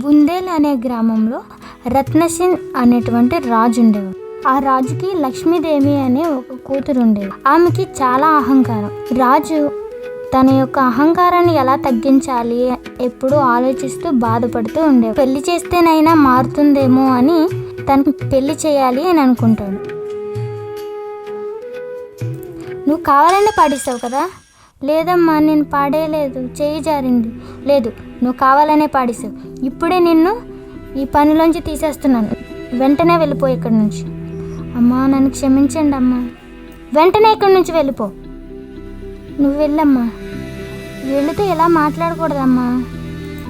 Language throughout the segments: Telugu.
బుందేల్ అనే గ్రామంలో రత్నసేన్ అనేటువంటి రాజు ఉండేవాడు. ఆ రాజుకి లక్ష్మీదేవి అనే ఒక కూతురు ఉండేది. ఆమెకి చాలా అహంకారం. రాజు తన యొక్క అహంకారాన్ని ఎలా తగ్గించాలి ఎప్పుడూ ఆలోచిస్తూ బాధపడుతూ ఉండేవాడు. పెళ్లి చేస్తేనైనా మారుతుందేమో అని తనకి పెళ్లి చేయాలి అని అనుకుంటాడు. నువ్వు కావాలని పాడిస్తావు కదా? లేదమ్మా, నేను పాడేయలేదు, చేయి జారింది. లేదు, నువ్వు కావాలనే పాడిస్తావు. ఇప్పుడే నిన్ను ఈ పనిలోంచి తీసేస్తున్నాను. వెంటనే వెళ్ళిపో ఇక్కడి నుంచి. అమ్మా, నన్ను క్షమించండి అమ్మా. వెంటనే ఇక్కడి నుంచి వెళ్ళిపో. నువ్వు వెళ్ళమ్మా. వీళ్ళతో ఎలా మాట్లాడకూడదమ్మా.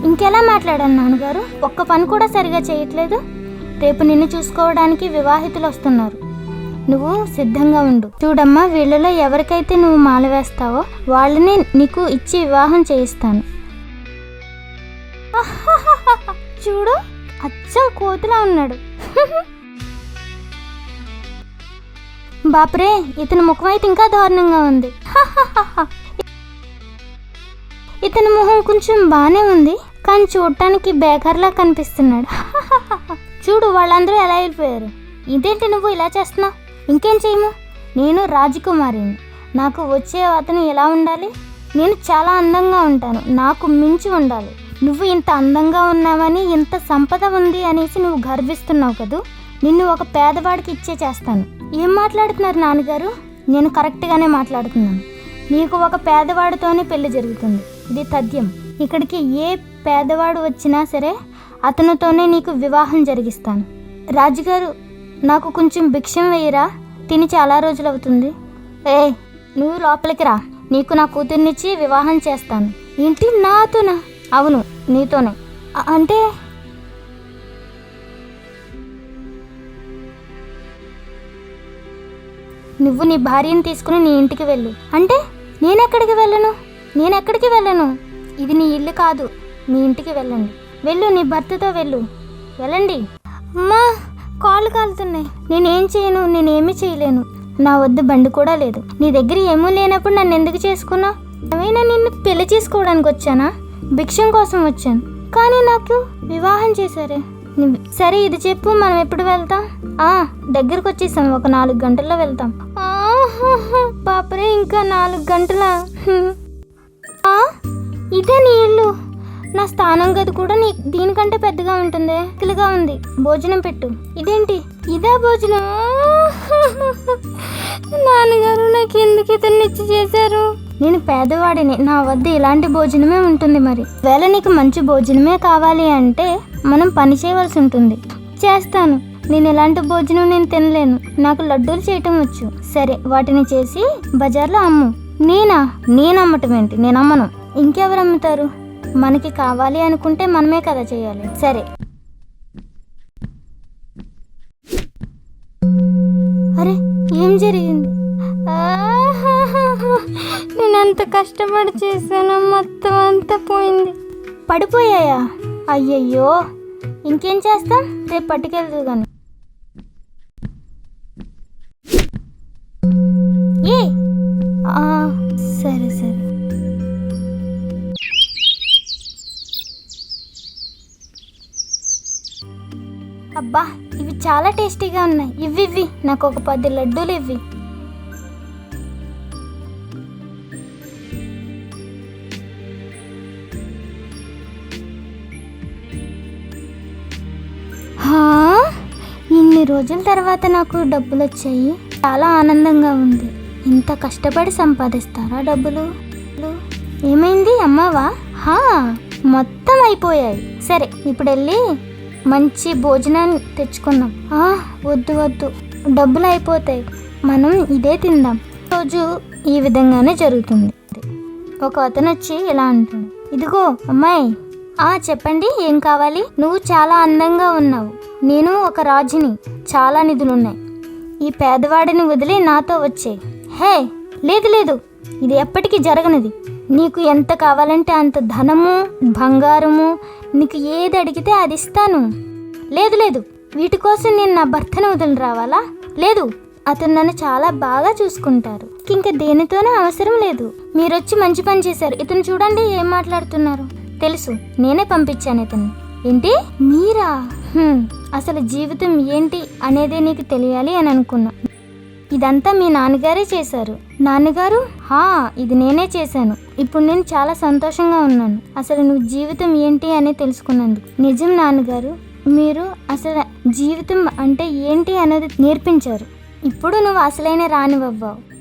ఇంకెలా మాట్లాడాను నాన్నగారు? ఒక్క పని కూడా సరిగా చేయట్లేదు. రేపు నిన్ను చూసుకోవడానికి వివాహితులు వస్తున్నారు. నువ్వు సిద్ధంగా ఉండు. చూడమ్మా, వీళ్ళలో ఎవరికైతే నువ్వు మాల వేస్తావో వాళ్ళని నీకు ఇచ్చి వివాహం చేయిస్తాను. చూడు, అచ్చం కోతిలా ఉన్నాడు. బాప్రే, ఇతని ముఖం అయితే ఇంకా దారుణంగా ఉంది. ఇతని మొహం కొంచెం బాగానే ఉంది, కానీ చూడటానికి బేకర్లా కనిపిస్తున్నాడు. చూడు, వాళ్ళందరూ ఎలా వెళ్ళిపోయారు. ఇదేంటి నువ్వు ఇలా చేస్తున్నావు? ఇంకేం చేయము. నేను రాజకుమారిని. నాకు వచ్చే అతను ఎలా ఉండాలి? నేను చాలా అందంగా ఉంటాను, నాకు మించి ఉండాలి. నువ్వు ఇంత అందంగా ఉన్నావని, ఇంత సంపద ఉంది అనేసి నువ్వు గర్విస్తున్నావు కదూ. నిన్ను ఒక పేదవాడికి ఇచ్చే చేస్తాను. ఏం మాట్లాడుతున్నారు నాన్నగారు? నేను కరెక్ట్గానే మాట్లాడుతున్నాను. నీకు ఒక పేదవాడితోనే పెళ్లి జరుగుతుంది. ఇది తథ్యం. ఇక్కడికి ఏ పేదవాడు వచ్చినా సరే అతనితోనే నీకు వివాహం జరిగిస్తాను. రాజుగారు, నాకు కొంచెం భిక్షం వేయరా? తిని చాలా రోజులు అవుతుంది. నువ్వు లోపలికి రా. నీకు నా కూతుర్నిచ్చి వివాహం చేస్తాను. ఏంటి, నాతోనా? అవును, నీతోనే. అంటే నువ్వు నీ భార్యను తీసుకుని నీ ఇంటికి వెళ్ళు. అంటే నేనెక్కడికి వెళ్ళను? ఇది నీ ఇల్లు కాదు. మీ ఇంటికి వెళ్ళండి. వెళ్ళు, నీ భర్తతో వెళ్ళు. వెళ్ళండి. అమ్మా, కాళ్ళు కాలుతున్నాయి. నేనేం చేయను, నేనేమీ చేయలేను. నా వద్ద బండి కూడా లేదు. నీ దగ్గర ఏమీ లేనప్పుడు నన్ను ఎందుకు చేసుకున్నావు? ఏమైనా నిన్ను పెళ్లి చేసుకోవడానికి వచ్చానా? భిక్షం కోసం వచ్చాను, కానీ నాకు వివాహం చేశారే. సరే, ఇది చెప్పు, మనం ఎప్పుడు వెళ్తాం? దగ్గరకు వచ్చేసాం. ఒక 4 గంటల్లో వెళ్తాం. బాపరే, ఇంకా 4 గంటలా? ఇదే నీ ఇల్లు? నా స్థానం గది కూడా దీనికంటే పెద్దగా ఉంటుంది. కిలుగా ఉంది. భోజనం పెట్టు. ఇదేంటి, ఇదే భోజనం? నాన్నగారు, నాకు ఎందుకు ఇతన్ని ఇచ్చి చేశారు? నేను పేదవాడిని, నా వద్ద ఇలాంటి భోజనమే ఉంటుంది. మరి వేళ నీకు మంచి భోజనమే కావాలి అంటే మనం పని చేయవలసి ఉంటుంది. చేస్తాను. నేను ఇలాంటి భోజనం నేను తినలేను. నాకు లడ్డూలు చేయటం వచ్చు. సరే, వాటిని చేసి బజార్లో అమ్ము. నేను అమ్మటం ఏంటి? నేను అమ్మను. ఇంకెవరు అమ్ముతారు? మనకి కావాలి అనుకుంటే మనమే కదా చేయాలి. సరే. అరే, ఏం జరిగింది? నేను ఎంత కష్టపడి చేశానో మొత్తం అంతా పోయింది. పడిపోయాయా? అయ్యయ్యో, ఇంకేం చేస్తాం? రేపు పట్టుకెళ్దు కానీ. సరే సరే. అబ్బా, ఇవి చాలా టేస్టీగా ఉన్నాయి. ఇవ్వి, నాకు ఒక 10 లడ్డూలు ఇవ్వి. ఇన్ని రోజుల తర్వాత నాకు డబ్బులు వచ్చాయి. చాలా ఆనందంగా ఉంది. ఇంత కష్టపడి సంపాదిస్తారా డబ్బులు? ఏమైంది, అమ్మావా? మొత్తం అయిపోయాయి. సరే, ఇప్పుడు వెళ్ళి మంచి భోజనాన్ని తెచ్చుకుందాం. వద్దు, డబ్బులు అయిపోతాయి. మనం ఇదే తిందాం. రోజు ఈ విధంగానే జరుగుతుంది. ఒక అతను వచ్చి ఇలా అంటాడు, ఇదిగో అమ్మాయి. చెప్పండి, ఏం కావాలి? నువ్వు చాలా అందంగా ఉన్నావు. నేను ఒక రాజుని, చాలా నిధులున్నాయి. ఈ పేదవాడిని వదిలి నాతో వచ్చేయి. లేదు, ఇది ఎప్పటికీ జరగనిది. నీకు ఎంత కావాలంటే అంత ధనము, బంగారము, నీకు ఏది అడిగితే అది ఇస్తాను. లేదు, వీటి కోసం నేను నా భర్తను వదిలి రావాలా? లేదు, అతను నన్ను చాలా బాగా చూసుకుంటారు. ఇంకా దేనితోనూ అవసరం లేదు. మీరొచ్చి మంచి పని చేశారు. ఇతను చూడండి ఏం మాట్లాడుతున్నారు. తెలుసు, నేనే పంపించాను ఇతన్ని. ఏంటి మీరా? అసలు జీవితం ఏంటి అనేదే నీకు తెలియాలి అని అనుకున్నా. ఇదంతా మీ నాన్నగారే చేశారు. నాన్నగారు? ఇది నేనే చేశాను. ఇప్పుడు నేను చాలా సంతోషంగా ఉన్నాను. అసలు నువ్వు జీవితం ఏంటి అని తెలుసుకున్నందుకు. నిజం నాన్నగారు, మీరు అసలు జీవితం అంటే ఏంటి అనేది నేర్పించారు. ఇప్పుడు నువ్వు అసలైన రాణివవ్వావు.